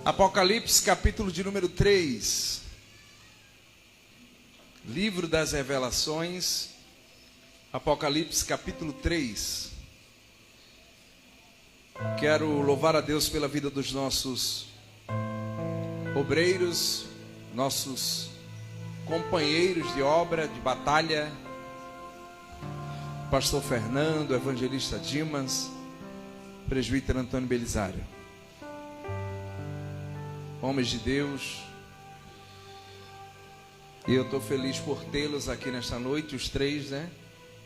Apocalipse, capítulo de número 3. Livro das Revelações, Apocalipse, capítulo 3. Quero louvar a Deus pela vida dos nossos obreiros, nossos companheiros de obra, de batalha. Pastor Fernando, evangelista Dimas, presbítero Antônio Belisário. Homens de Deus, e eu estou feliz por tê-los aqui nesta noite, os três, né?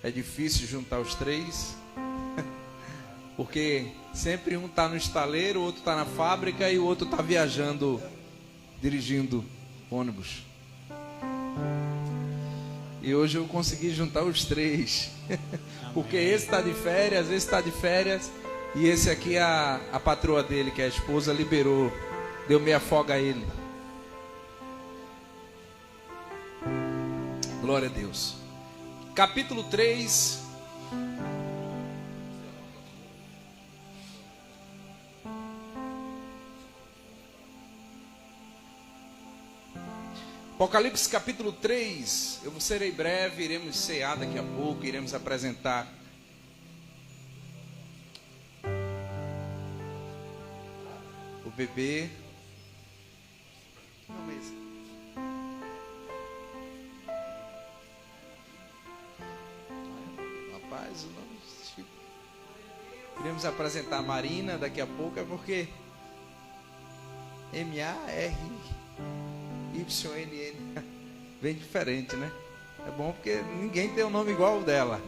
É difícil juntar os três, porque sempre um está no estaleiro, o outro está na fábrica e o outro está viajando, dirigindo ônibus. E hoje eu consegui juntar os três, porque esse está de férias, esse está de férias, e esse aqui, a patroa dele, que é a esposa, liberou. Deu meia folga a ele. Glória a Deus. Capítulo 3. Apocalipse capítulo 3. Eu serei breve, iremos cear daqui a pouco, iremos apresentar o bebê. Rapaz, o nome tipo. Iremos apresentar a Marina daqui a pouco, é porque M-A-R-Y-N-N bem diferente, né? É bom porque ninguém tem um nome igual ao dela.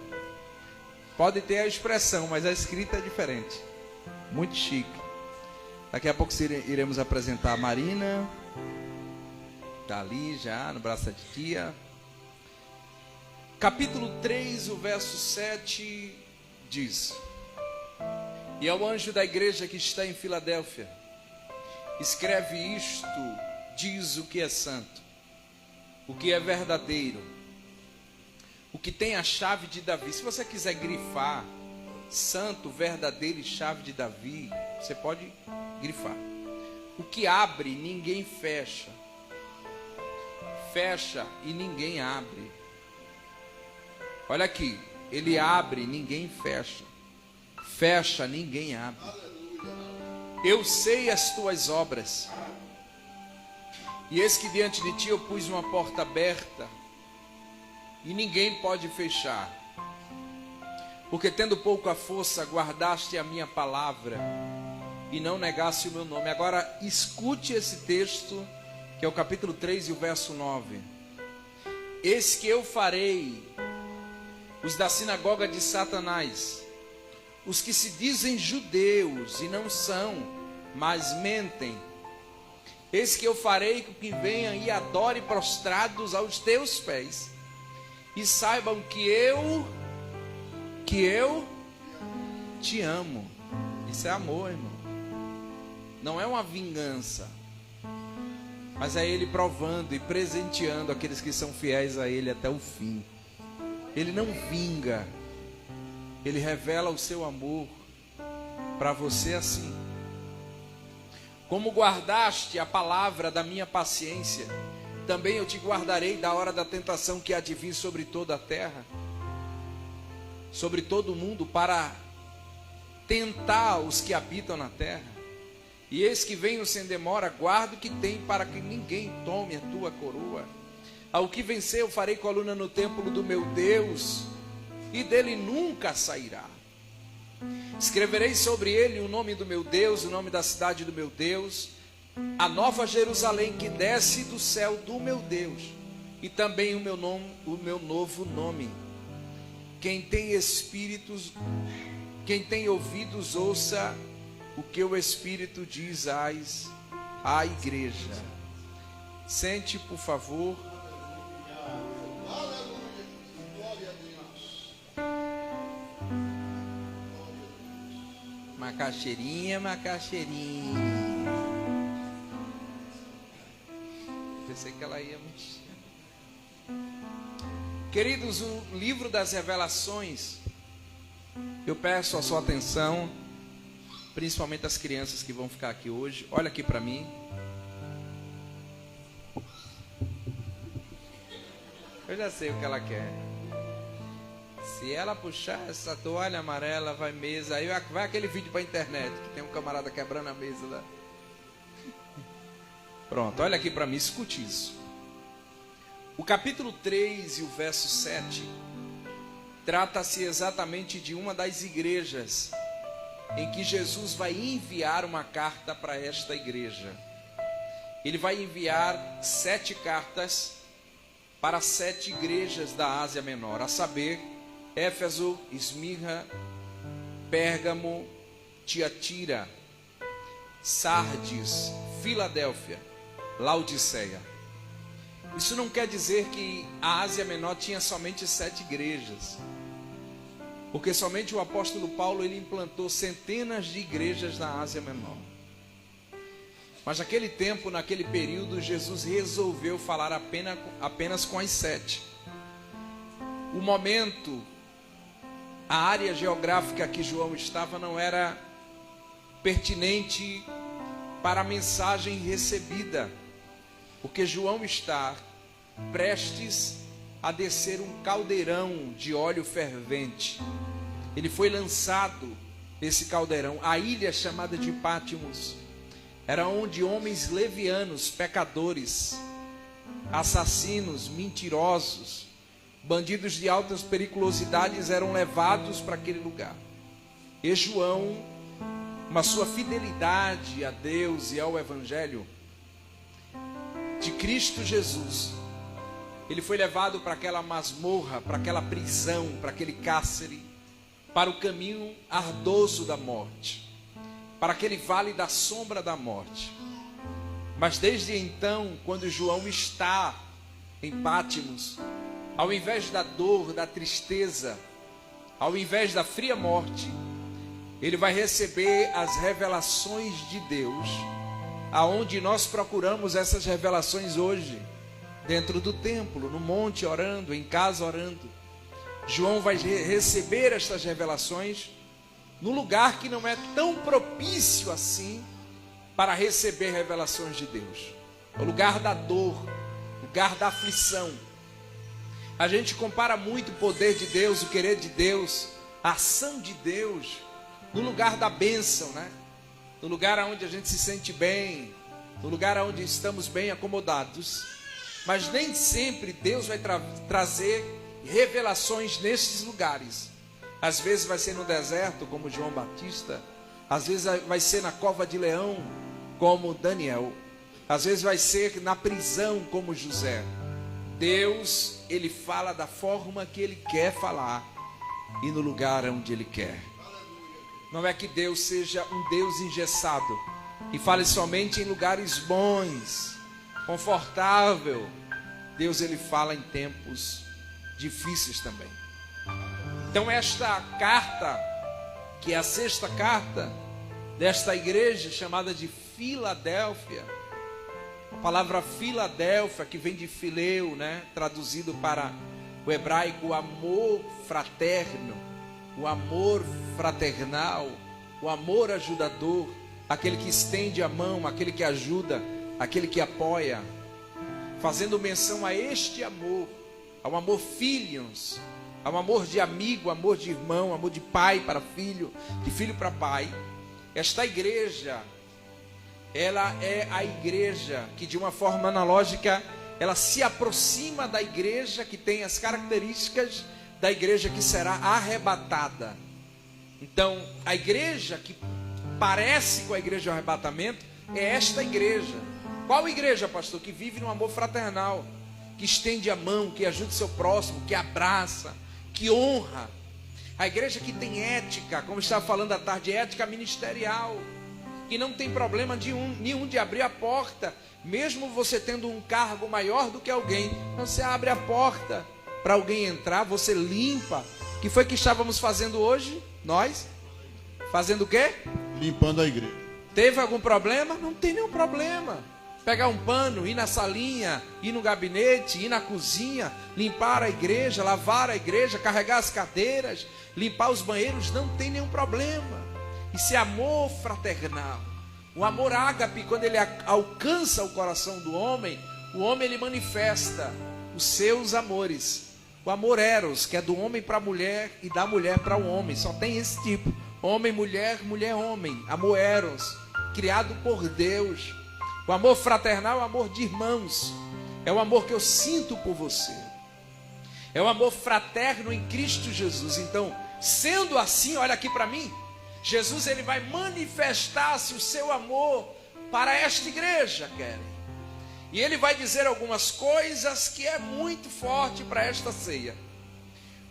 Pode ter a expressão, mas a escrita é diferente. Muito chique. Daqui a pouco iremos apresentar a Marina. Está ali já, no braço da titia. Capítulo 3, o verso 7 diz: E ao anjo da igreja que está em Filadélfia, escreve isto, diz o que é santo, o que é verdadeiro, o que tem a chave de Davi. Se você quiser grifar santo, verdadeiro e chave de Davi, você pode grifar. O que abre, ninguém fecha. Fecha e ninguém abre. Olha aqui, ele abre, ninguém fecha. Fecha, ninguém abre. Eu sei as tuas obras, e eis que diante de ti eu pus uma porta aberta, e ninguém pode fechar. Porque tendo pouca força, guardaste a minha palavra, e não negaste o meu nome. Agora escute esse texto, que é o capítulo 3 e o verso 9. Eis que eu farei os da sinagoga de Satanás, os que se dizem judeus e não são, mas mentem. Eis que eu farei com que venham e adorem prostrados aos teus pés, e saibam que eu te amo. Isso é amor, irmão. Não é uma vingança, mas é Ele provando e presenteando aqueles que são fiéis a Ele até o fim. Ele não vinga, Ele revela o seu amor para você assim. Como guardaste a palavra da minha paciência, também eu te guardarei da hora da tentação que há de vir sobre toda a terra, sobre todo o mundo, para tentar os que habitam na terra. E eis que venho sem demora, guarda o que tem, para que ninguém tome a tua coroa. Ao que vencer eu farei coluna no templo do meu Deus, e dele nunca sairá. Escreverei sobre ele o nome do meu Deus, o nome da cidade do meu Deus, a nova Jerusalém que desce do céu do meu Deus, e também o meu novo nome. Quem tem espíritos, quem tem ouvidos, ouça o que o Espírito diz à igreja. Sente, por favor. Macaxeirinha. Pensei que ela ia mexer. Queridos, o livro das Revelações, eu peço a sua atenção. principalmente as crianças que vão ficar aqui hoje. Olha aqui para mim. Eu já sei o que ela quer. Se ela puxar essa toalha amarela, vai mesa. Aí vai aquele vídeo para a internet, que tem um camarada quebrando a mesa lá. Pronto, olha aqui para mim, escute isso. O capítulo 3 e o verso 7 trata-se exatamente de uma das igrejas em que Jesus vai enviar uma carta para esta igreja. Ele vai enviar 7 cartas para 7 igrejas da Ásia Menor, a saber, Éfeso, Esmirna, Pérgamo, Tiatira, Sardes, Filadélfia, Laodiceia. Isso não quer dizer que a Ásia Menor tinha somente 7 igrejas, porque somente o apóstolo Paulo ele implantou centenas de igrejas na Ásia Menor. Mas naquele tempo, naquele período, Jesus resolveu falar apenas com as 7. O momento, a área geográfica que João estava não era pertinente para a mensagem recebida, porque João está prestes a descer um caldeirão de óleo fervente. Ele foi lançado nesse caldeirão, a ilha chamada de Pátimos. Era onde homens levianos, pecadores, assassinos, mentirosos, bandidos de altas periculosidades eram levados para aquele lugar. E João, uma sua fidelidade a Deus e ao Evangelho de Cristo Jesus, ele foi levado para aquela masmorra, para aquela prisão, para aquele cárcere, para o caminho ardoso da morte, para aquele vale da sombra da morte. Mas desde então, quando João está em Pátimos, ao invés da dor, da tristeza, ao invés da fria morte, ele vai receber as revelações de Deus, aonde nós procuramos essas revelações hoje, dentro do templo, no monte orando, em casa orando. João vai receber estas revelações no lugar que não é tão propício assim para receber revelações de Deus. É o lugar da dor, lugar da aflição. A gente compara muito o poder de Deus, o querer de Deus, a ação de Deus, no lugar da bênção, né? No lugar onde a gente se sente bem, no lugar onde estamos bem acomodados. Mas nem sempre Deus vai trazer revelações nesses lugares. Às vezes vai ser no deserto, como João Batista. Às vezes vai ser na cova de leão, como Daniel. Às vezes vai ser na prisão, como José. Deus, ele fala da forma que ele quer falar e no lugar onde ele quer. Não é que Deus seja um Deus engessado e fale somente em lugares bons, confortável. Deus, ele fala em tempos difíceis também. Então esta carta, que é a 6ª carta desta igreja chamada de Filadélfia, a palavra Filadélfia, que vem de fileu, né? Traduzido para o hebraico, o amor fraterno, o amor fraternal, o amor ajudador, aquele que estende a mão, aquele que ajuda, aquele que apoia, fazendo menção a este amor, ao amor filios, ao amor de amigo, amor de irmão, amor de pai para filho, de filho para pai. Esta igreja, ela é a igreja que de uma forma analógica, ela se aproxima da igreja que tem as características da igreja que será arrebatada. Então, a igreja que parece com a igreja do arrebatamento é esta igreja. Qual igreja, pastor? Que vive no amor fraternal, que estende a mão, que ajuda o seu próximo, que abraça, que honra. A igreja que tem ética, como estava falando à tarde, ética ministerial, que não tem problema nenhum de abrir a porta, mesmo você tendo um cargo maior do que alguém, você abre a porta para alguém entrar, você limpa. O que foi que estávamos fazendo hoje? Nós? Fazendo o quê? Limpando a igreja. Teve algum problema? Não tem nenhum problema. Pegar um pano, ir na salinha, ir no gabinete, ir na cozinha, limpar a igreja, lavar a igreja, carregar as cadeiras, limpar os banheiros, não tem nenhum problema. Esse amor fraternal, o amor ágape, quando ele alcança o coração do homem, o homem ele manifesta os seus amores. O amor eros, que é do homem para a mulher e da mulher para o homem, só tem esse tipo: homem, mulher, mulher, homem. Amor eros, criado por Deus. O amor fraternal é o amor de irmãos, é o amor que eu sinto por você, é o amor fraterno em Cristo Jesus. Então, sendo assim, olha aqui para mim, Jesus ele vai manifestar-se o seu amor para esta igreja, querem. E ele vai dizer algumas coisas que é muito forte para esta ceia.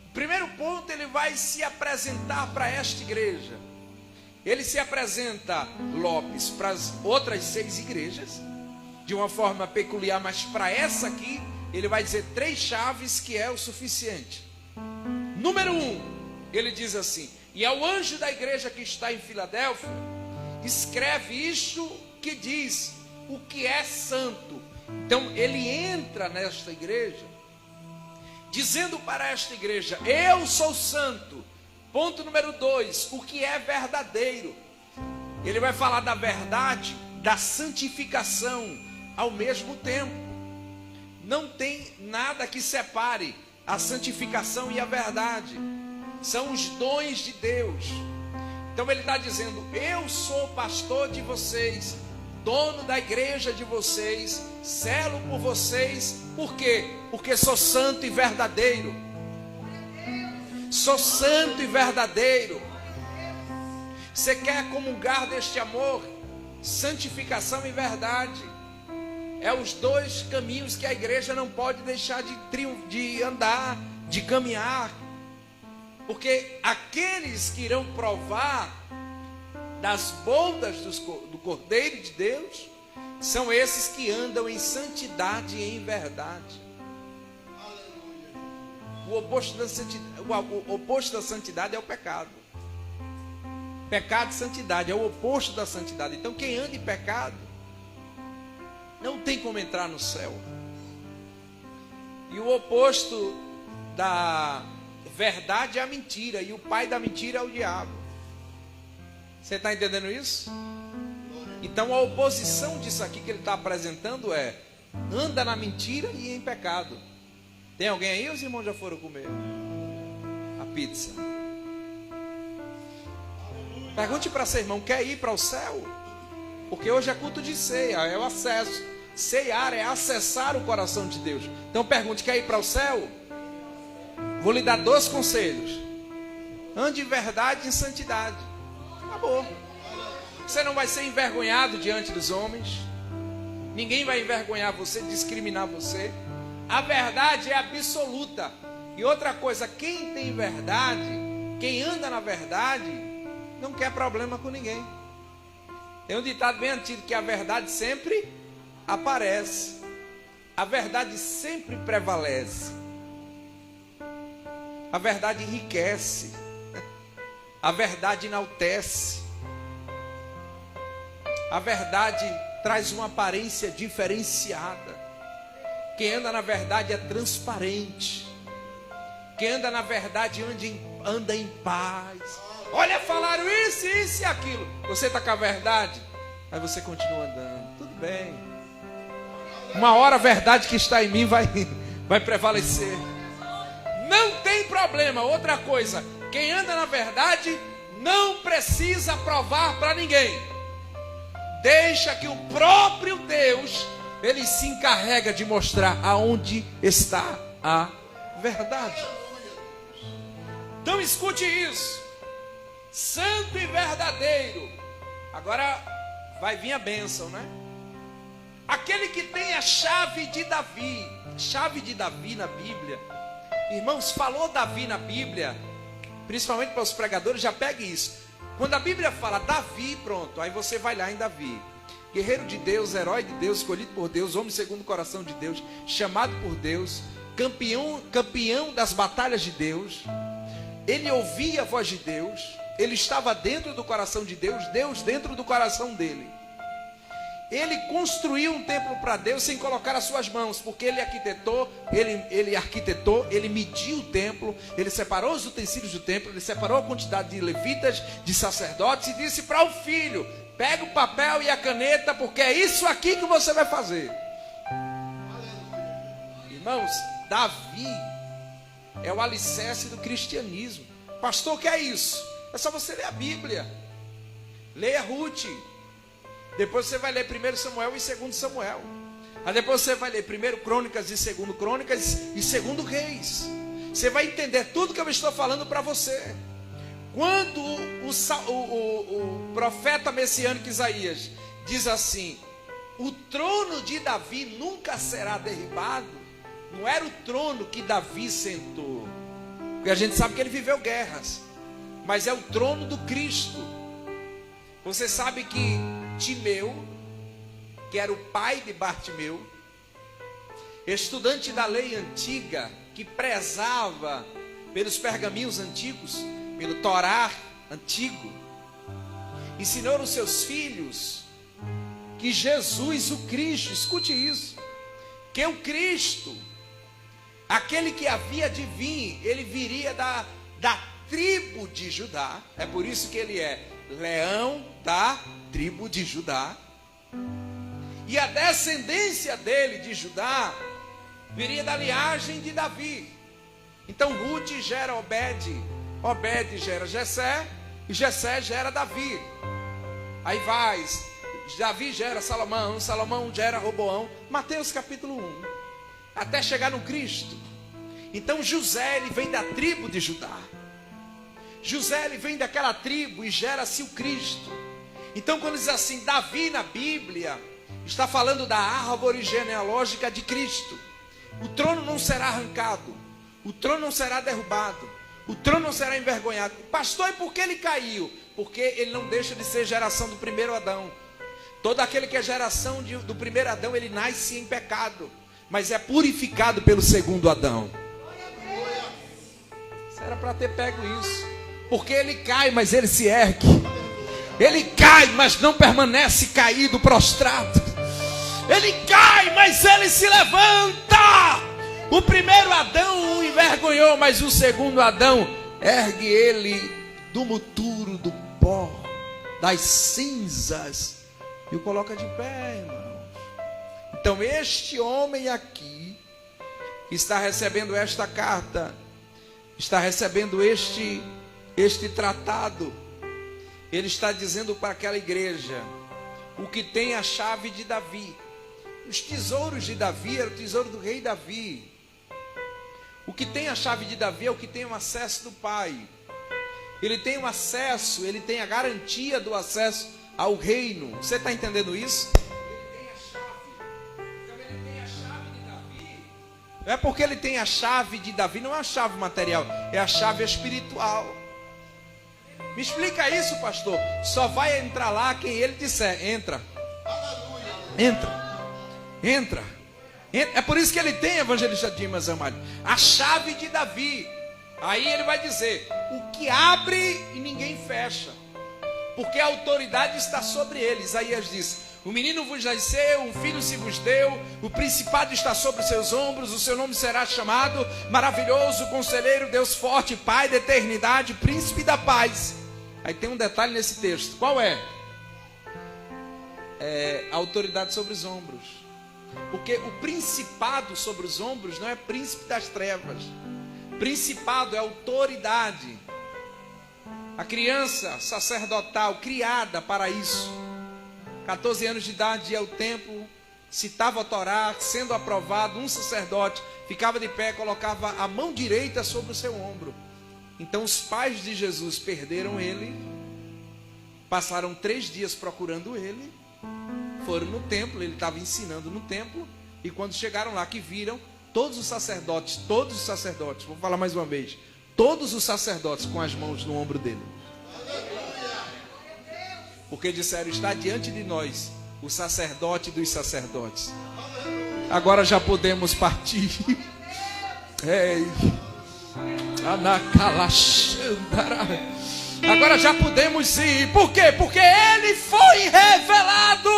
O primeiro ponto, ele vai se apresentar para esta igreja. Ele se apresenta, Lopes, para as outras 6 igrejas, de uma forma peculiar, mas para essa aqui, ele vai dizer 3 chaves que é o suficiente. Número 1, ele diz assim: e ao anjo da igreja que está em Filadélfia, escreve isto que diz: o que é santo. Então ele entra nesta igreja dizendo para esta igreja: eu sou santo. Ponto número 2, o que é verdadeiro. Ele vai falar da verdade, da santificação ao mesmo tempo. Não tem nada que separe a santificação e a verdade. São os dons de Deus. Então ele está dizendo: eu sou pastor de vocês, dono da igreja de vocês, zelo por vocês. Por quê? Porque sou santo e verdadeiro. Sou santo e verdadeiro. Você quer comungar deste amor? Santificação e verdade é os 2 caminhos que a igreja não pode deixar de andar, de caminhar. Porque aqueles que irão provar das bodas do Cordeiro de Deus são esses que andam em santidade e em verdade. O oposto da santidade é o pecado. Pecado e santidade é o oposto da santidade. Então quem anda em pecado não tem como entrar no céu. E o oposto da verdade é a mentira, e o pai da mentira é o diabo. Você está entendendo isso? Então a oposição disso aqui que ele está apresentando é: anda na mentira e em pecado. Tem alguém aí? Os irmãos já foram comer a pizza? Pergunte para seu irmão: quer ir para o céu? Porque hoje é culto de ceia, é o acesso. Ceiar é acessar o coração de Deus. Então pergunte: quer ir para o céu? Vou lhe dar 2 conselhos: ande em verdade e em santidade. Acabou. Você não vai ser envergonhado diante dos homens. Ninguém vai envergonhar você, discriminar você. A verdade é absoluta. E outra coisa, quem tem verdade, quem anda na verdade, não quer problema com ninguém. Tem um ditado bem antigo que a verdade sempre aparece. A verdade sempre prevalece. A verdade enriquece. A verdade enaltece. A verdade traz uma aparência diferenciada. Quem anda na verdade é transparente. Quem anda na verdade anda em paz. Olha, falaram isso e aquilo. Você está com a verdade, aí você continua andando. Tudo bem. Uma hora a verdade que está em mim vai prevalecer. Não tem problema. Outra coisa, quem anda na verdade não precisa provar para ninguém. Deixa que o próprio Deus, ele se encarrega de mostrar aonde está a verdade. Então escute isso: santo e verdadeiro. Agora vai vir a bênção, né? Aquele que tem a chave de Davi. Chave de Davi na Bíblia. Irmãos, falou Davi na Bíblia, principalmente para os pregadores, já pegue isso. Quando a Bíblia fala Davi, pronto, aí você vai lá em Davi. Guerreiro de Deus, herói de Deus, escolhido por Deus, homem segundo o coração de Deus, chamado por Deus, campeão das batalhas de Deus. Ele ouvia a voz de Deus, ele estava dentro do coração de Deus, Deus dentro do coração dele. ele construiu um templo para Deus sem colocar as suas mãos, porque ele arquitetou, ele mediu o templo, ele separou os utensílios do templo, ele separou a quantidade de levitas, de sacerdotes, e disse para o filho: pega o papel e a caneta, porque é isso aqui que você vai fazer. Irmãos, Davi é o alicerce do cristianismo. Pastor, o que é isso? É só você ler a Bíblia. Leia Ruth. Depois você vai ler 1 Samuel e 2 Samuel. Aí depois você vai ler 1 Crônicas e 2 Crônicas e 2 Reis. Você vai entender tudo que eu estou falando para você. Quando o profeta messiânico Isaías diz assim: o trono de Davi nunca será derribado, não era o trono que Davi sentou, porque a gente sabe que ele viveu guerras, mas é o trono do Cristo. Você sabe que Timeu, que era o pai de Bartimeu, estudante da lei antiga, que prezava pelos pergaminhos antigos, pelo Torá antigo, ensinou os seus filhos que Jesus, o Cristo, escute isso, que o Cristo, aquele que havia de vir, ele viria da tribo de Judá. É por isso que ele é leão da tribo de Judá. E a descendência dele, de Judá, viria da linhagem de Davi. Então Ruth gera Obed, Obed gera Jessé, e Jessé gera Davi. Aí vai, Davi gera Salomão, Salomão gera Roboão. Mateus capítulo 1, até chegar no Cristo. Então José, ele vem da tribo de Judá. José, ele vem daquela tribo e gera-se o Cristo. Então quando diz assim, Davi na Bíblia, está falando da árvore genealógica de Cristo. O trono não será arrancado, o trono não será derrubado, o trono não será envergonhado. Pastor, e por que ele caiu? Porque ele não deixa de ser geração do primeiro Adão. Todo aquele que é geração do primeiro Adão, ele nasce em pecado, mas é purificado pelo segundo Adão. Isso era para ter pego isso. Porque ele cai, mas ele se ergue. Ele cai, mas não permanece caído, prostrado. Ele cai, mas ele se levanta. O primeiro Adão o envergonhou, mas o segundo Adão ergue ele do muturo, do pó, das cinzas, e o coloca de pé, irmãos. Então este homem aqui, que está recebendo esta carta, está recebendo este tratado, ele está dizendo para aquela igreja o que tem a chave de Davi. Os tesouros de Davi era o tesouro do rei Davi. O que tem a chave de Davi é o que tem o acesso do Pai. Ele tem o acesso, ele tem a garantia do acesso ao reino. Você está entendendo isso? Ele tem a chave. Então ele tem a chave de Davi. Não é porque ele tem a chave de Davi, não é a chave material, é a chave espiritual. Me explica isso, pastor. Só vai entrar lá quem ele disser. Entra. Entra. Entra. É por isso que ele tem, evangelista Dimas Amado, a chave de Davi. Aí ele vai dizer: o que abre e ninguém fecha, porque a autoridade está sobre ele. Isaías diz: o menino vos nasceu, um filho se vos deu, o principado está sobre os seus ombros, o seu nome será chamado Maravilhoso, Conselheiro, Deus Forte, Pai da Eternidade, Príncipe da Paz. Aí tem um detalhe nesse texto. Qual é? A autoridade sobre os ombros. Porque o principado sobre os ombros não é príncipe das trevas. Principado é autoridade. A criança sacerdotal, criada para isso, 14 anos de idade, ia ao templo, citava a Torá, sendo aprovado, um sacerdote ficava de pé, colocava a mão direita sobre o seu ombro. Então os pais de Jesus perderam ele, passaram 3 dias procurando ele, foram no templo, ele estava ensinando no templo, e quando chegaram lá que viram, todos os sacerdotes, vou falar mais uma vez, todos os sacerdotes com as mãos no ombro dele. Porque disseram: está diante de nós o sacerdote dos sacerdotes. Agora já podemos partir. Agora já podemos ir. Por quê? Porque ele foi revelado.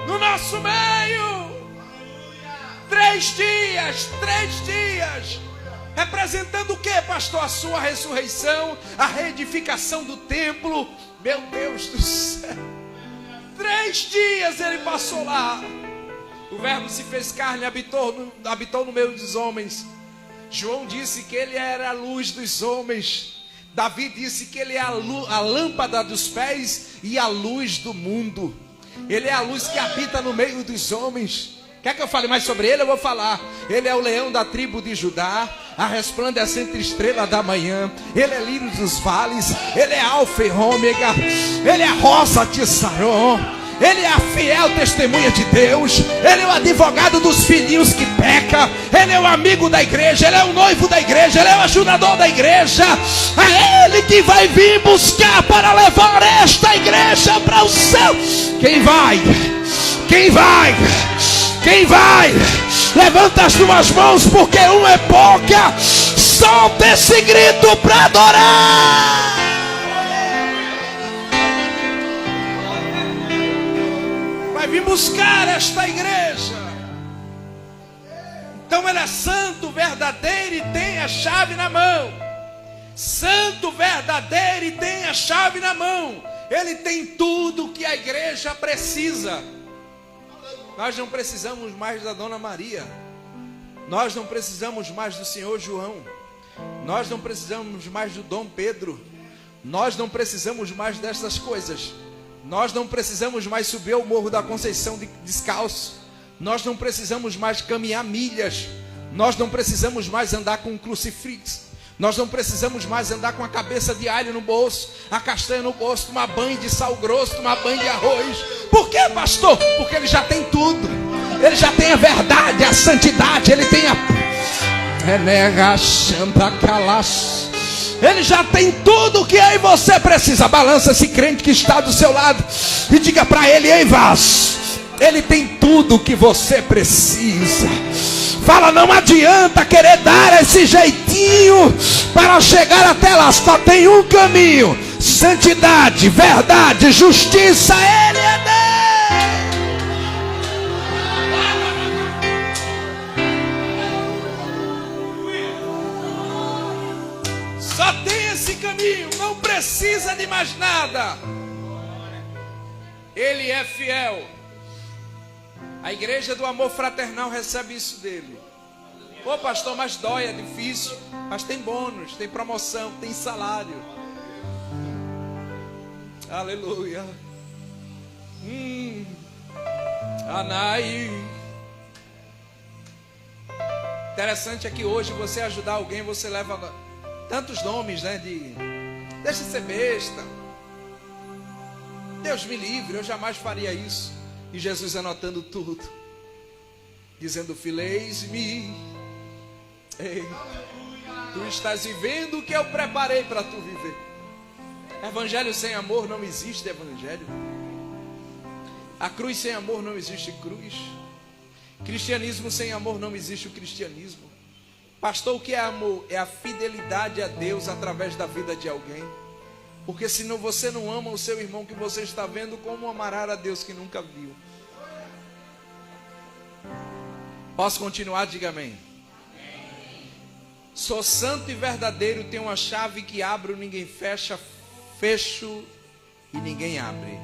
no nosso meio. 3 dias. Representando o que, pastor? A sua ressurreição, a reedificação do templo. Meu Deus do céu. 3 dias ele passou lá. O verbo se fez carne, habitou no meio dos homens. João disse que ele era a luz dos homens. Davi disse que ele é a lâmpada dos pés e a luz do mundo. Ele é a luz que habita no meio dos homens. Quer que eu fale mais sobre ele? Eu vou falar. Ele é o leão da tribo de Judá, a resplandecente estrela da manhã. Ele é lírio dos vales. Ele é alfa e ômega. Ele é a rosa de Saron. Ele é a fiel testemunha de Deus. Ele é o advogado dos filhinhos que peca. Ele é o amigo da igreja. Ele é o noivo da igreja. Ele é o ajudador da igreja. É Ele que vai vir buscar para levar esta igreja para o céu. Quem vai? Quem vai? Quem vai? Levanta as tuas mãos, porque uma é pouca. Solta esse grito para adorar. Vai vir buscar esta igreja. Então ele é santo, verdadeiro e tem a chave na mão. Santo, verdadeiro e tem a chave na mão. Ele tem tudo que a igreja precisa. Nós não precisamos mais da Dona Maria. Nós não precisamos mais do Senhor João. Nós não precisamos mais do Dom Pedro. Nós não precisamos mais dessas coisas. Nós não precisamos mais subir ao Morro da Conceição descalço. Nós não precisamos mais caminhar milhas. Nós não precisamos mais andar com um crucifixo. Nós não precisamos mais andar com a cabeça de alho no bolso, a castanha no bolso, tomar banho de sal grosso, tomar banho de arroz. Por quê, pastor? Porque ele já tem tudo. Ele já tem a verdade, a santidade. Ele tem a... Ele já tem tudo que eu e você precisa. Balança esse crente que está do seu lado e diga para ele: ei, Vaz, ele tem tudo que você precisa. Fala, não adianta querer dar esse jeitinho para chegar até lá. Só tem um caminho: santidade, verdade, justiça. Ele é Deus. Só tem esse caminho. Não precisa de mais nada. Ele é fiel. A igreja do amor fraternal recebe isso dele. Pô, pastor, mas dói, é difícil. Mas tem bônus, tem promoção, tem salário. Aleluia. Anai. Interessante é que hoje você ajudar alguém, você leva tantos nomes, né? Deixa de ser besta. Deus me livre, eu jamais faria isso. E Jesus anotando tudo, dizendo: fileis-me. Tu estás vivendo o que eu preparei para tu viver. Evangelho sem amor não existe evangelho. A cruz sem amor não existe cruz. Cristianismo sem amor não existe o cristianismo. Pastor, o que é amor? É a fidelidade a Deus através da vida de alguém. Porque senão você não ama o seu irmão que você está vendo, como amará a Deus que nunca viu. Posso continuar? Diga amém. Sou santo e verdadeiro, tenho uma chave que abro, ninguém fecha, fecho e ninguém abre.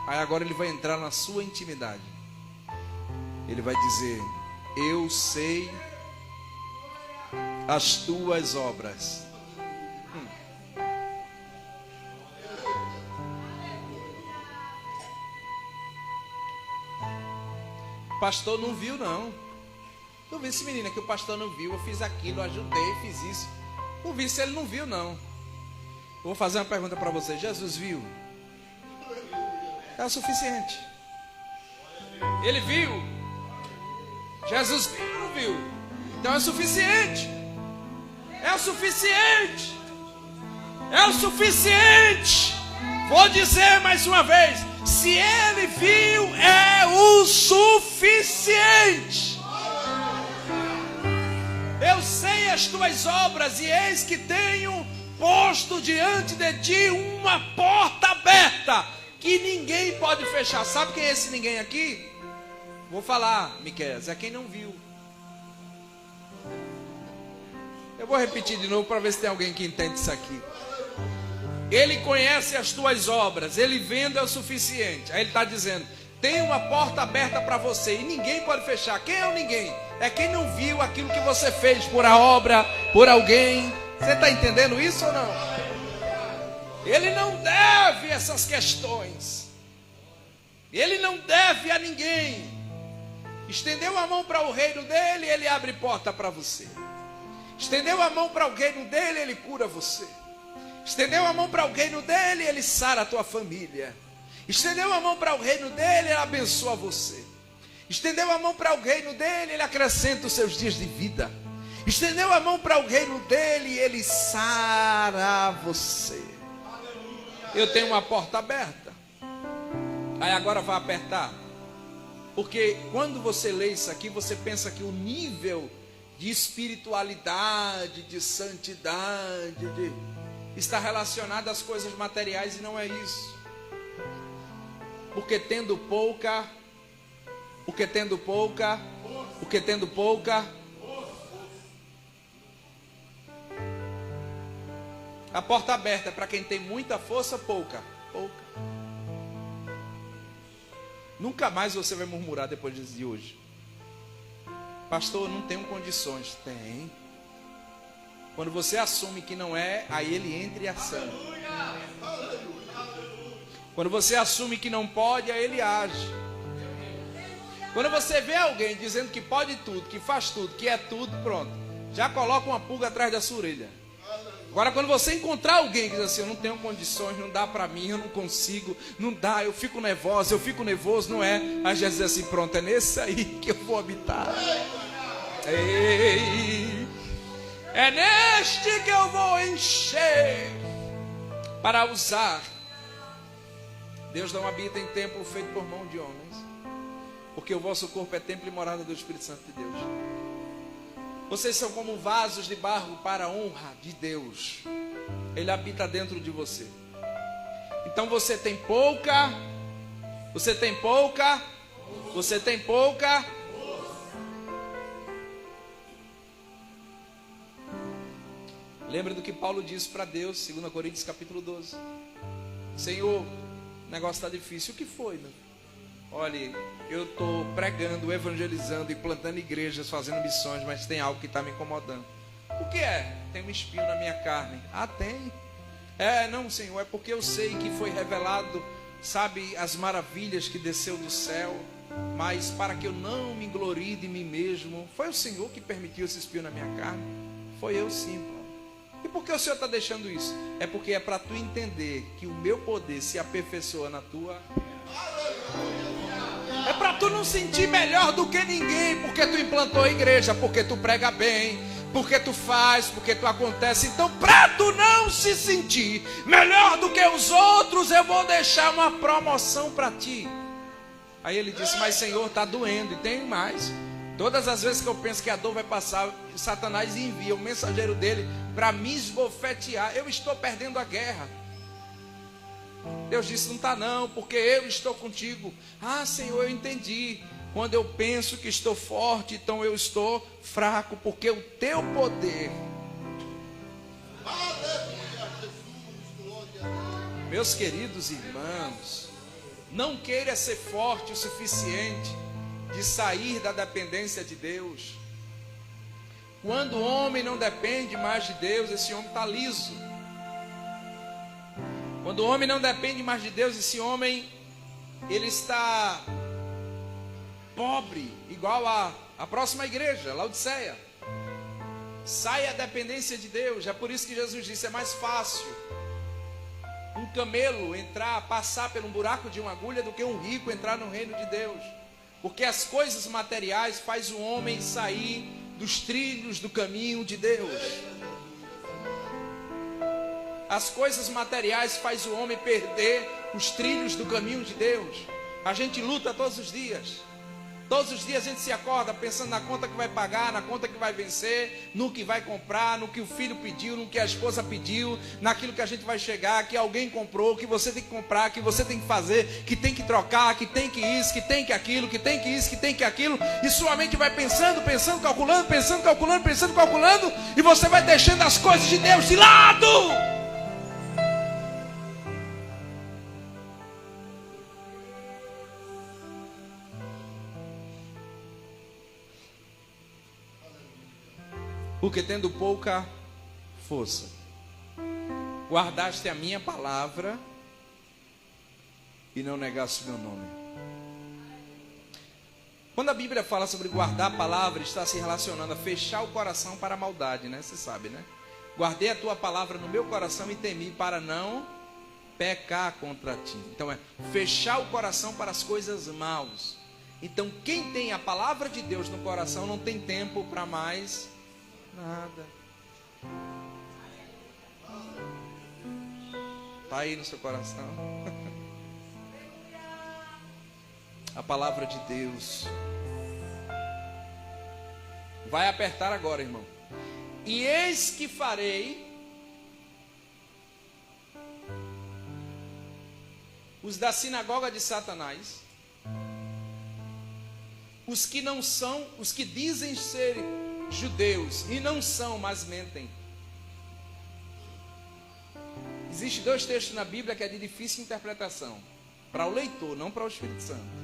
Aí agora ele vai entrar na sua intimidade. Ele vai dizer: eu sei as tuas obras. Pastor não viu, não. Não vi esse menino que o pastor não viu. Eu fiz aquilo, eu ajudei, fiz isso. Não vi se ele não viu, não. Eu vou fazer uma pergunta para você. Jesus viu? É o suficiente. Ele viu? Jesus viu ou não viu? Então é o suficiente. É o suficiente. É o suficiente. Vou dizer mais uma vez: se ele viu, é o suficiente. Eu sei as tuas obras, e eis que tenho posto diante de ti uma porta aberta, que ninguém pode fechar. Sabe quem é esse ninguém aqui? Vou falar, Miqueias, é quem não viu. Eu vou repetir de novo para ver se tem alguém que entende isso aqui. Ele conhece as tuas obras, ele vendo é o suficiente. Aí ele está dizendo, tem uma porta aberta para você e ninguém pode fechar. Quem é o ninguém? É quem não viu aquilo que você fez por a obra, por alguém. Você está entendendo isso ou não? Ele não deve essas questões. Ele não deve a ninguém. Estendeu a mão para o reino dele, ele abre porta para você. Estendeu a mão para o reino dele, ele cura você. Estendeu a mão para o reino dele, ele sara a tua família. Estendeu a mão para o reino dele, ele abençoa você. Estendeu a mão para o reino dele, ele acrescenta os seus dias de vida. Estendeu a mão para o reino dele, ele sara você. Eu tenho uma porta aberta. Aí agora vai apertar. Porque quando você lê isso aqui, você pensa que o nível de espiritualidade, de santidade, está relacionado às coisas materiais, e não é isso. Porque tendo pouca, a porta aberta é para quem tem muita força, pouca. Nunca mais você vai murmurar depois de hoje. Pastor, não tenho condições. Tem. Quando você assume que não é, aí ele entra em ação. Quando você assume que não pode, aí ele age. Quando você vê alguém dizendo que pode tudo, que faz tudo, que é tudo, pronto. Já coloca uma pulga atrás da sua orelha. Agora, quando você encontrar alguém que diz assim, eu não tenho condições, não dá para mim, eu não consigo, não dá, eu fico nervosa, eu fico nervoso, não é? Aí já diz assim, pronto, é nesse aí que eu vou habitar. Ei, é neste que eu vou encher para usar. Deus não habita em templo feito por mão de homens, porque o vosso corpo é templo e morada do Espírito Santo de Deus. Vocês são como vasos de barro para a honra de Deus. Ele habita dentro de você. Então você tem pouca. Lembra do que Paulo disse para Deus, 2 Coríntios capítulo 12. Senhor, o negócio está difícil. O que foi, meu? Olha, eu estou pregando, evangelizando e plantando igrejas, fazendo missões, mas tem algo que está me incomodando. O que é? Tem um espinho na minha carne. Ah, tem? Não, Senhor, é porque eu sei que foi revelado, sabe, as maravilhas que desceu do céu, mas para que eu não me glorie de mim mesmo, foi o Senhor que permitiu esse espinho na minha carne? Foi eu sim, Paulo. E por que o Senhor está deixando isso? É porque é para tu entender que o meu poder se aperfeiçoa na tua... É para tu não sentir melhor do que ninguém, porque tu implantou a igreja, porque tu prega bem, porque tu faz, porque tu acontece. Então, para tu não se sentir melhor do que os outros, eu vou deixar uma promoção para ti. Aí ele disse, mas Senhor, está doendo, e tem mais. Todas as vezes que eu penso que a dor vai passar, Satanás envia o mensageiro dele para me esbofetear. Eu estou perdendo a guerra. Deus disse, não está não, porque eu estou contigo. Ah, Senhor, eu entendi. Quando eu penso que estou forte, então eu estou fraco, porque o teu poder... Meus queridos irmãos, não queira ser forte o suficiente de sair da dependência de Deus. Quando o homem não depende mais de Deus, esse homem está liso. Quando o homem não depende mais de Deus, esse homem, ele está pobre, igual a próxima igreja, Laodiceia. Sai a dependência de Deus. É por isso que Jesus disse, é mais fácil um camelo passar por um buraco de uma agulha do que um rico entrar no reino de Deus. Porque as coisas materiais faz o homem sair dos trilhos do caminho de Deus. As coisas materiais faz o homem perder os trilhos do caminho de Deus. A gente luta todos os dias. Todos os dias a gente se acorda pensando na conta que vai pagar, na conta que vai vencer, no que vai comprar, no que o filho pediu, no que a esposa pediu, naquilo que a gente vai chegar, que alguém comprou, que você tem que comprar, que você tem que fazer, que tem que trocar, que tem que isso, que tem que aquilo, que tem que isso, que tem que aquilo. E sua mente vai pensando, calculando, calculando, e você vai deixando as coisas de Deus de lado. Porque tendo pouca força, guardaste a minha palavra e não negaste o meu nome. Quando a Bíblia fala sobre guardar a palavra, está se relacionando a fechar o coração para a maldade, né? Você sabe, né? Guardei a tua palavra no meu coração e temi para não pecar contra ti. Então é fechar o coração para as coisas maus. Então quem tem a palavra de Deus no coração não tem tempo para mais nada. Está aí no seu coração a palavra de Deus. Vai apertar agora, irmão. E eis que farei os da sinagoga de Satanás, os que não são, os que dizem ser judeus e não são, mas mentem. Existem dois textos na Bíblia que é de difícil interpretação para o leitor, não para o Espírito Santo.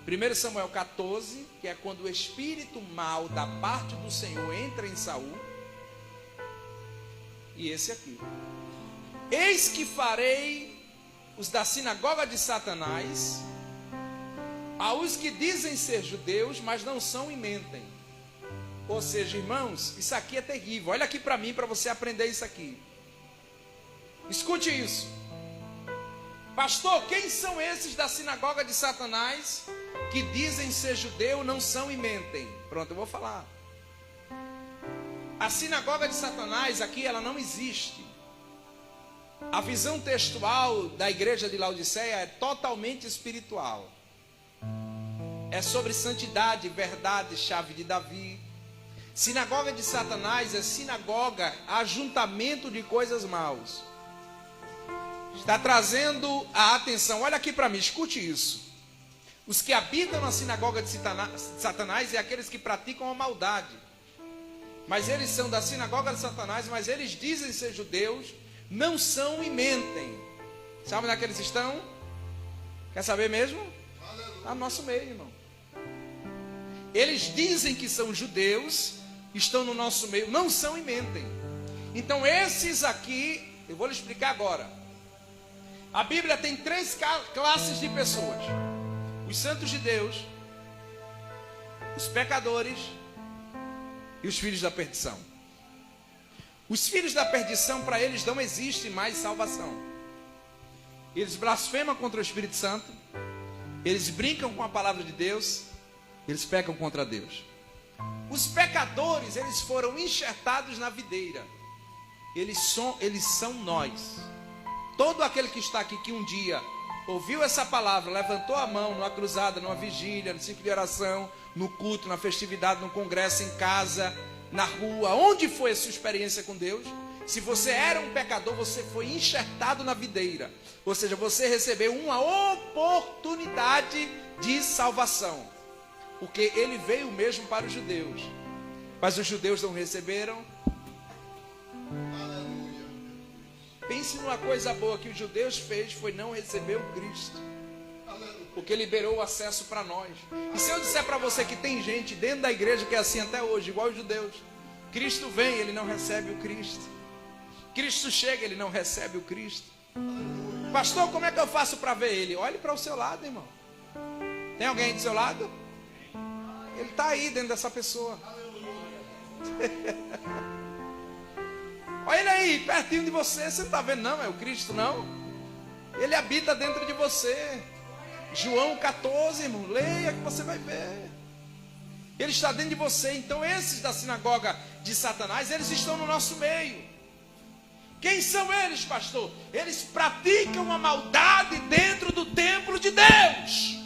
1 Samuel 14, que é quando o espírito mau da parte do Senhor entra em Saul. E esse aqui: eis que farei os da sinagoga de Satanás, aos que dizem ser judeus, mas não são e mentem. Ou seja, irmãos, isso aqui é terrível. Olha aqui para mim, para você aprender isso aqui. Escute isso. Pastor, quem são esses da sinagoga de Satanás que dizem ser judeu, não são e mentem? Pronto, eu vou falar. A sinagoga de Satanás aqui, ela não existe. A visão textual da igreja de Laodiceia é totalmente espiritual. É sobre santidade, verdade, chave de Davi. Sinagoga de Satanás é sinagoga, ajuntamento de coisas maus. Está trazendo a atenção, olha aqui para mim, escute isso. Os que habitam na sinagoga de Satanás é aqueles que praticam a maldade. Mas eles são da sinagoga de Satanás, mas eles dizem ser judeus, não são e mentem. Sabe onde é que eles estão? Quer saber mesmo? Está no nosso meio, irmão. Eles dizem que são judeus, estão no nosso meio, não são e mentem. Então esses aqui, eu vou lhe explicar agora. A Bíblia tem três classes de pessoas: os santos de Deus, os pecadores e os filhos da perdição. Os filhos da perdição, para eles não existe mais salvação. Eles blasfemam contra o Espírito Santo, eles brincam com a palavra de Deus, eles pecam contra Deus. Os pecadores, eles foram enxertados na videira. Eles são nós. Todo aquele que está aqui, que um dia ouviu essa palavra, levantou a mão numa cruzada, numa vigília, no ciclo de oração, no culto, na festividade, no congresso, em casa, na rua, onde foi a sua experiência com Deus? Se você era um pecador, você foi enxertado na videira. Ou seja, você recebeu uma oportunidade de salvação. Porque ele veio mesmo para os judeus. Mas os judeus não receberam. Pense numa coisa boa que os judeus fez, foi não receber o Cristo. Porque liberou o acesso para nós. E se eu disser para você que tem gente dentro da igreja que é assim até hoje, igual os judeus. Cristo vem, ele não recebe o Cristo. Cristo chega, ele não recebe o Cristo. Pastor, como é que eu faço para ver ele? Olhe para o seu lado, irmão. Tem alguém aí do seu lado? Ele está aí dentro dessa pessoa. Olha ele aí, pertinho de você. Você não está vendo não? É o Cristo não? Ele habita dentro de você. João 14, irmão. Leia que você vai ver. Ele está dentro de você. Então esses da sinagoga de Satanás, eles estão no nosso meio. Quem são eles, pastor? Eles praticam a maldade dentro do templo de Deus.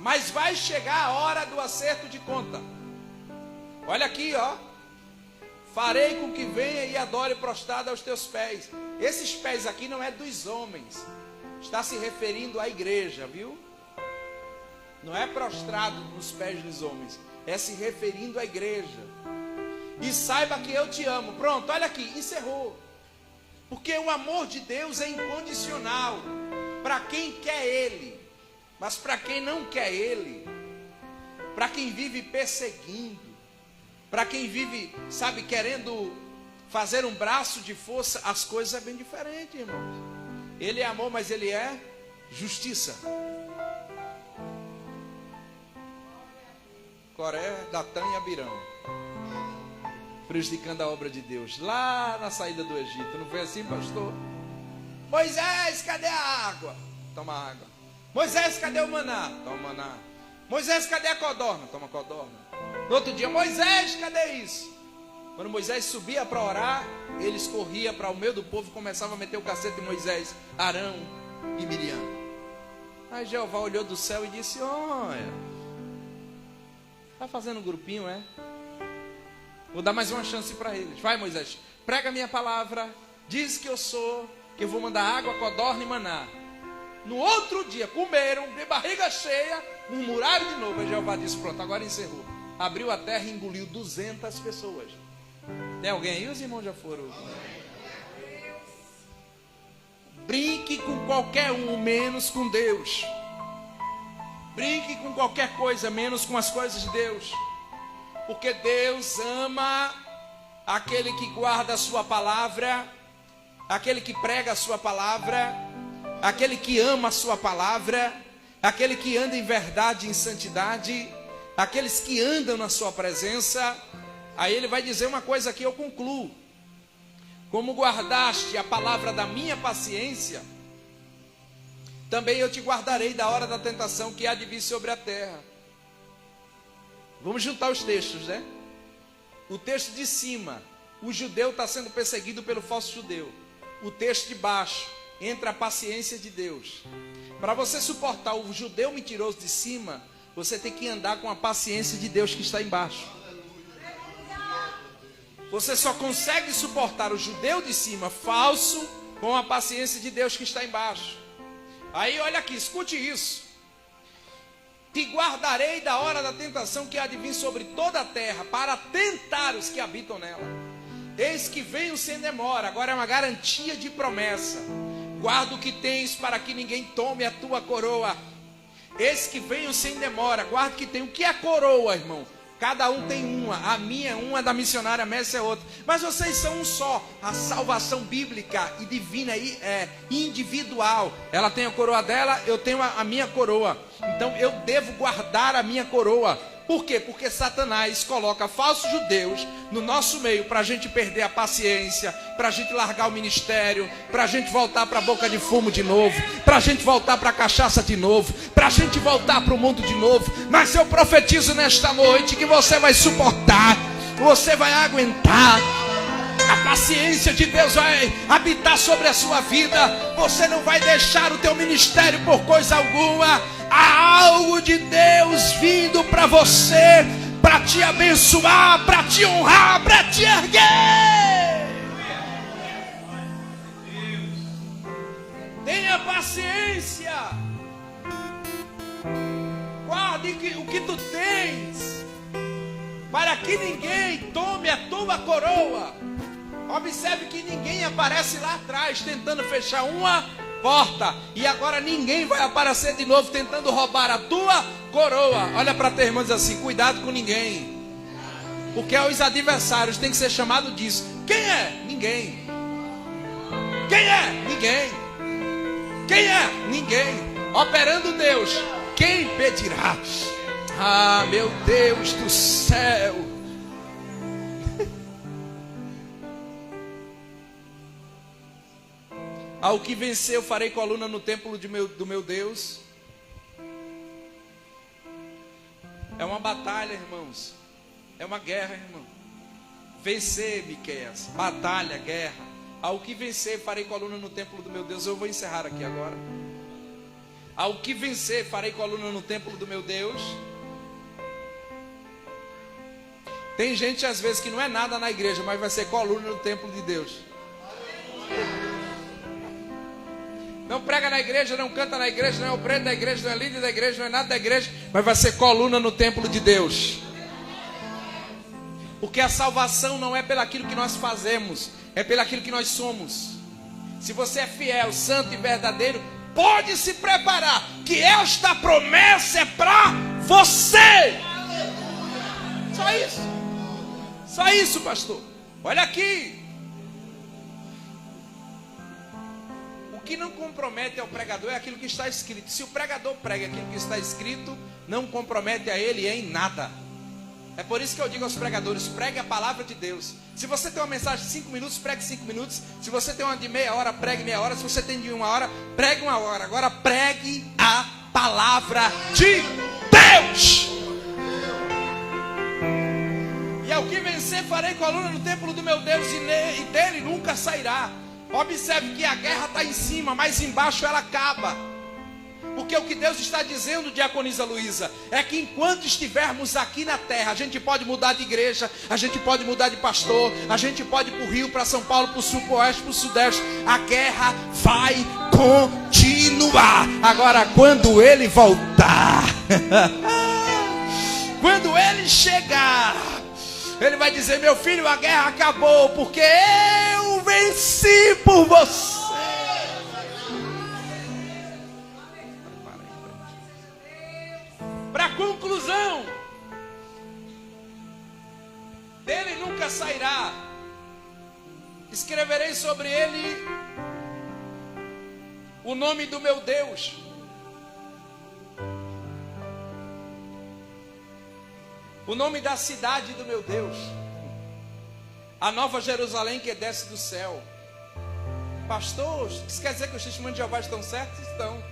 mas vai chegar a hora do acerto de conta. Olha aqui, ó. Farei com que venha e adore prostrado aos teus pés. Esses pés aqui não é dos homens. Está se referindo à igreja, viu? Não é prostrado nos pés dos homens. É se referindo à igreja. E saiba que eu te amo. Pronto, olha aqui, encerrou. Porque o amor de Deus é incondicional para quem quer Ele. Mas para quem não quer Ele, para quem vive perseguindo, para quem vive, sabe, querendo fazer um braço de força, as coisas é bem diferente, irmãos. Ele é amor, mas Ele é justiça. Coré, Datã e Abirão, prejudicando a obra de Deus, lá na saída do Egito. Não foi assim, pastor? Moisés, cadê a água? Toma água. Moisés, cadê o maná? Toma maná. Moisés, cadê a codorna? Toma codorna. No outro dia, Moisés, cadê isso? Quando Moisés subia para orar, eles corriam para o meio do povo e começavam a meter o cacete de Moisés, Arão e Miriam. Aí Jeová olhou do céu e disse: olha, está fazendo um grupinho, é? Vou dar mais uma chance para eles. Vai, Moisés, prega a minha palavra, diz que eu sou, que eu vou mandar água, codorna e maná. No outro dia, comeram, de barriga cheia, murmuraram de novo. Aí Jeová disse: pronto, agora encerrou. Abriu a terra e engoliu 200 pessoas. Tem alguém aí? Os irmãos já foram. Brinque com qualquer um, menos com Deus. Brinque com qualquer coisa, menos com as coisas de Deus. Porque Deus ama aquele que guarda a sua palavra, aquele que prega a sua palavra, aquele que ama a sua palavra, aquele que anda em verdade e em santidade, aqueles que andam na sua presença. Aí ele vai dizer uma coisa que eu concluo: como guardaste a palavra da minha paciência, também eu te guardarei da hora da tentação que há de vir sobre a terra. Vamos juntar os textos, né? O texto de cima, o judeu está sendo perseguido pelo falso judeu. O texto de baixo, entra a paciência de Deus. Para você suportar o judeu mentiroso de cima, você tem que andar com a paciência de Deus que está embaixo. Você só consegue suportar o judeu de cima falso com a paciência de Deus que está embaixo. Aí olha aqui, escute isso: te guardarei da hora da tentação que há de vir sobre toda a terra, para tentar os que habitam nela. Eis que venho sem demora. Agora é uma garantia de promessa. Guarda o que tens, para que ninguém tome a tua coroa. Eis que venho sem demora. Guarda o que tem. O que é coroa, irmão? Cada um tem uma. A minha é uma, da missionária Messi é outra. Mas vocês são um só. A salvação bíblica e divina é individual. Ela tem a coroa dela, eu tenho a minha coroa. Então eu devo guardar a minha coroa. Por quê? Porque Satanás coloca falsos judeus no nosso meio para a gente perder a paciência, para a gente largar o ministério, para a gente voltar para a boca de fumo de novo, para a gente voltar para a cachaça de novo, para a gente voltar para o mundo de novo. Mas eu profetizo nesta noite que você vai suportar, você vai aguentar. A paciência de Deus vai habitar sobre a sua vida. Você não vai deixar o teu ministério por coisa alguma. Há algo de Deus vindo para você, para te abençoar, para te honrar, para te erguer. Tenha paciência. Guarde o que tu tens, para que ninguém tome a tua coroa. Observe que ninguém aparece lá atrás tentando fechar uma porta, e agora ninguém vai aparecer de novo tentando roubar a tua coroa. Olha para teu irmão e diz assim: cuidado com ninguém, porque aos adversários tem que ser chamado disso. Quem é? Ninguém. Quem é? Ninguém. Quem é? Ninguém. Operando Deus, quem pedirá? Ah, meu Deus do céu. Ao que venceu, farei coluna no templo do meu Deus. É uma batalha, irmãos. É uma guerra, irmão. Vencer, Miqueias. Batalha, guerra. Ao que vencer, farei coluna no templo do meu Deus. Eu vou encerrar aqui agora. Ao que vencer, farei coluna no templo do meu Deus. Tem gente às vezes que não é nada na igreja, mas vai ser coluna no templo de Deus. Não prega na igreja, não canta na igreja, não é obreiro da igreja, não é líder da igreja, não é nada da igreja, mas vai ser coluna no templo de Deus. Porque a salvação não é pelaquilo que nós fazemos, é pelaquilo que nós somos. Se você é fiel, santo e verdadeiro, pode se preparar, que esta promessa é para você. Só isso. Só isso, pastor. Olha aqui. O que não compromete ao pregador é aquilo que está escrito. Se o pregador prega aquilo que está escrito, não compromete a ele em nada. É por isso que eu digo aos pregadores: pregue a palavra de Deus. Se você tem uma mensagem de 5 minutos, pregue 5 minutos. Se você tem uma de meia hora, pregue meia hora. Se você tem de 1 hora, pregue 1 hora. Agora pregue a palavra de Deus. E ao que vencer, farei coluna no templo do meu Deus, e dele nunca sairá. Observe que a guerra está em cima, mas embaixo ela acaba. Porque o que Deus está dizendo, diaconisa Luísa, é que enquanto estivermos aqui na terra, a gente pode mudar de igreja, a gente pode mudar de pastor, a gente pode ir para o Rio, para São Paulo, para o Sul, para o Oeste, para o Sudeste. A guerra vai continuar. Agora, quando ele voltar, quando ele chegar, ele vai dizer: meu filho, a guerra acabou, porque eu venci por você. Para conclusão, dele nunca sairá. Escreverei sobre ele o nome do meu Deus. O nome da cidade do meu Deus. A nova Jerusalém que desce do céu. Pastor, isso quer dizer que os testemunhos de Jeová estão certos? Estão.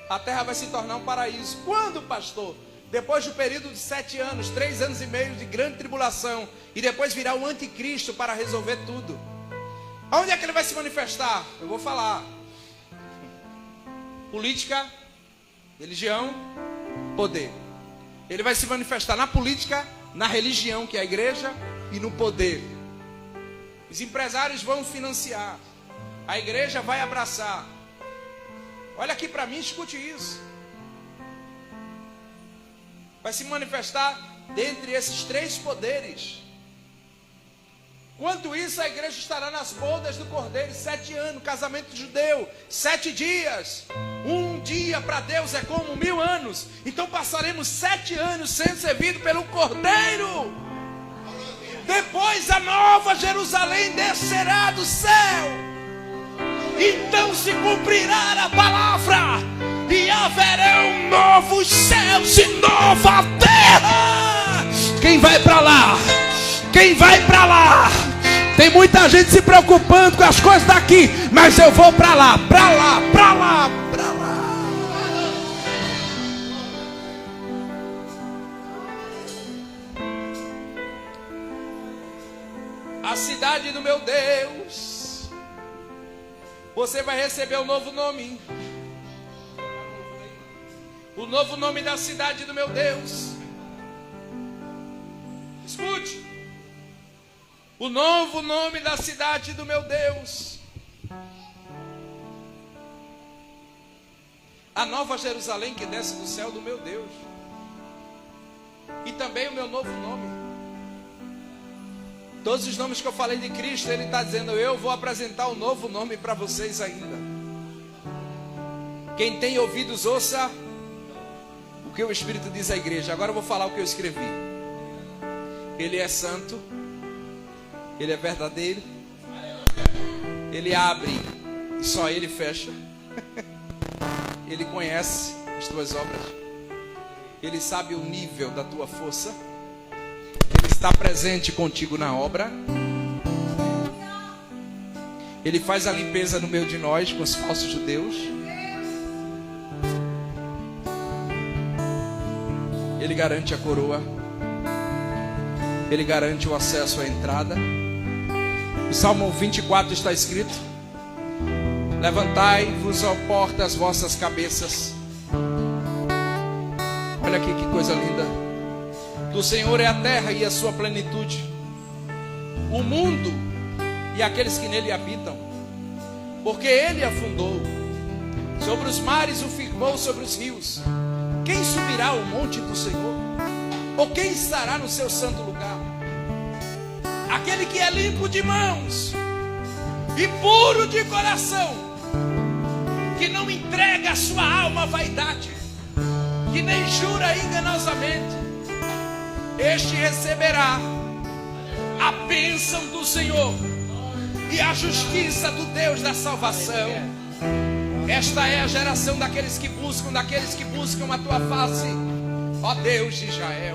A terra vai se tornar um paraíso. Quando, pastor? Depois do período de 7 anos, 3 anos e meio de grande tribulação. E depois virá o anticristo para resolver tudo. Aonde é que ele vai se manifestar? Eu vou falar. Política, religião, poder. Ele vai se manifestar na política, na religião, que é a igreja, e no poder. Os empresários vão financiar. A igreja vai abraçar. Olha aqui para mim, escute isso. Vai se manifestar dentre esses 3 poderes. Quanto isso, a igreja estará nas bodas do Cordeiro. 7 anos, casamento judeu, 7 dias. Um dia para Deus é como 1000 anos. Então passaremos 7 anos sendo servido pelo Cordeiro. Depois a nova Jerusalém descerá do céu. Então se cumprirá a palavra, e haverão novos céus e nova terra. Quem vai para lá? Quem vai para lá? Tem muita gente se preocupando com as coisas daqui, mas eu vou para lá, para lá, para lá, para lá. A cidade do meu Deus. Você vai receber um novo nome. O novo nome da cidade do meu Deus. Escute. O novo nome da cidade do meu Deus. A nova Jerusalém que desce do céu do meu Deus. E também o meu novo nome. Todos os nomes que eu falei de Cristo, Ele está dizendo: eu vou apresentar um novo nome para vocês ainda. Quem tem ouvidos, ouça o que o Espírito diz à igreja. Agora eu vou falar o que eu escrevi. Ele é santo, Ele é verdadeiro, Ele abre e só Ele fecha. Ele conhece as tuas obras, Ele sabe o nível da tua força, Ele está presente contigo na obra. Ele faz a limpeza no meio de nós com os falsos judeus. Ele garante a coroa. Ele garante o acesso à entrada. No Salmo 24 está escrito: levantai-vos, ó porta, as vossas cabeças, olha aqui que coisa linda. Do Senhor é a terra e a sua plenitude, o mundo e aqueles que nele habitam. Porque ele afundou, sobre os mares o firmou, sobre os rios. Quem subirá ao monte do Senhor? Ou quem estará no seu santo lugar? Aquele que é limpo de mãos e puro de coração, que não entrega a sua alma à vaidade, que nem jura enganosamente, este receberá a bênção do Senhor e a justiça do Deus da salvação. Esta é a geração daqueles que buscam a tua face, ó Deus de Israel.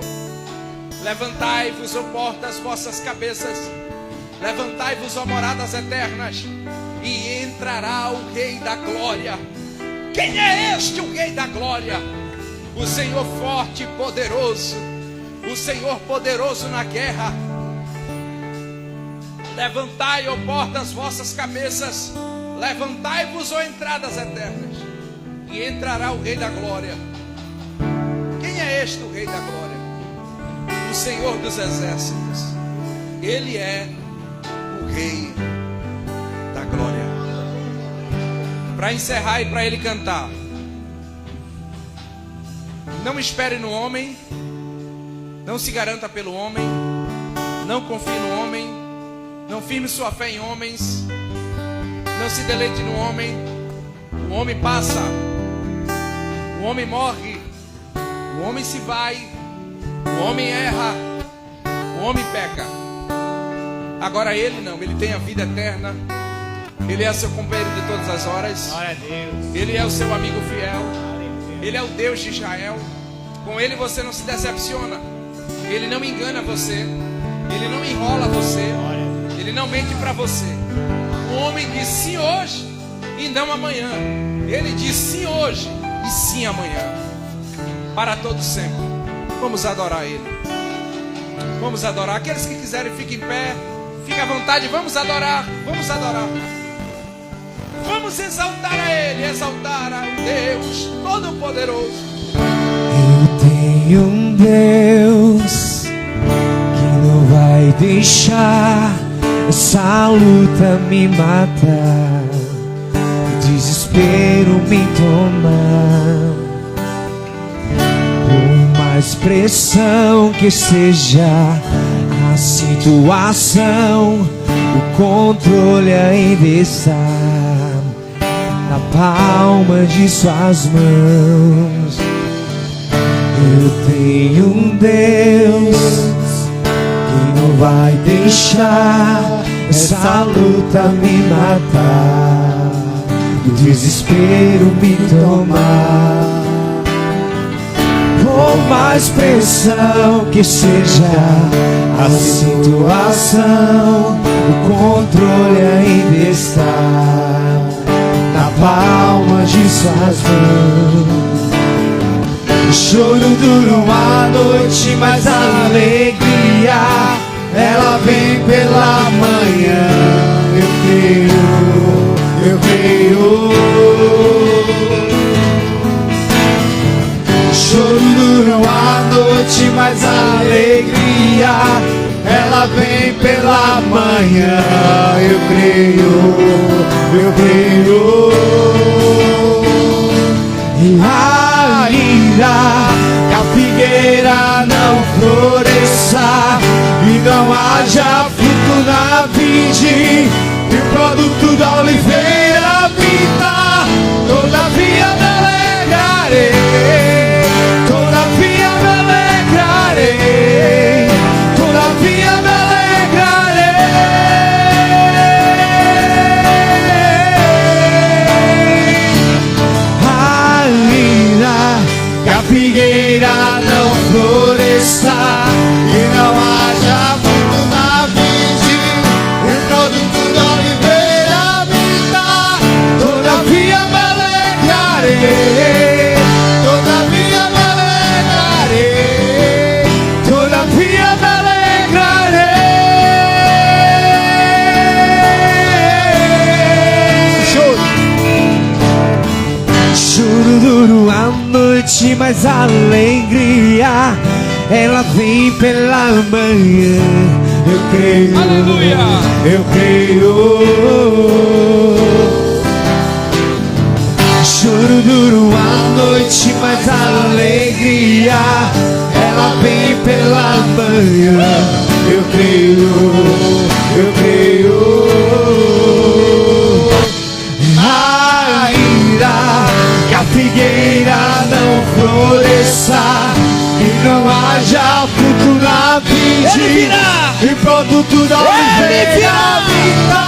Levantai-vos, ó portas, vossas cabeças, levantai-vos, ó moradas eternas, e entrará o Rei da Glória. Quem é este, o Rei da Glória? O Senhor forte e poderoso, o Senhor poderoso na guerra. Levantai, ó portas, vossas cabeças, levantai-vos, ó entradas eternas, e entrará o Rei da Glória. Quem é este, o Rei da Glória? O Senhor dos exércitos. Ele é o Rei da Glória. Para encerrar e para ele cantar, não espere no homem, não se garanta pelo homem, não confie no homem, não firme sua fé em homens, não se deleite no homem. O homem passa, o homem morre, o homem se vai, o homem erra, o homem peca. Agora ele não, ele tem a vida eterna. Ele é seu companheiro de todas as horas. Ele é o seu amigo fiel. Ele é o Deus de Israel. Com ele você não se decepciona. Ele não engana você. Ele não enrola você. Ele não mente para você. O homem diz sim hoje e não amanhã. Ele diz sim hoje e sim amanhã. Para todo sempre. Vamos adorar ele. Vamos adorar. Aqueles que quiserem, fiquem em pé. Fique à vontade. Vamos adorar. Vamos adorar. Vamos exaltar a ele. Exaltar a Deus Todo-Poderoso. Eu tenho um Deus que não vai deixar essa luta me matar, o desespero me tomar. Por mais pressão que seja a situação, o controle ainda está na palma de suas mãos. Eu tenho um Deus que não vai deixar essa luta me matar, o desespero me tomar. Por mais pressão que seja a situação, o controle ainda está na palma de suas mãos. O choro dura uma noite, mas a alegria ela vem pela manhã. Eu creio. O choro dura uma noite, mas a alegria ela vem pela manhã. Eu creio. E ainda que a figueira não floresça e não haja fruto na vide, e o produto da oliveira pinta, todavia me alegrarei, todavia me alegrarei, todavia me figueira não floresça e não haja fruto na vide, e o produto da oliveira me dá, todavia me alegrarei, todavia me alegrarei, todavia me alegrarei. Choro duro a noite, mas mais alegria, ela vem pela manhã. Eu creio, Aleluia. eu creio. Choro duro a noite, mas alegria, ela vem pela manhã. Eu creio, eu creio. Ainda que a figueira não floresça e não haja fruto na vide e produto da oliveira vinda,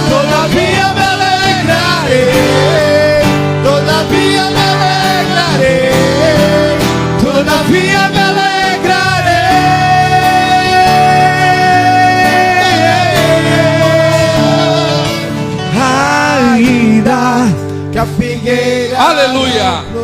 todavia me alegrarei, todavia me alegrarei, todavia me alegrarei. Ainda que a figueira Aleluia.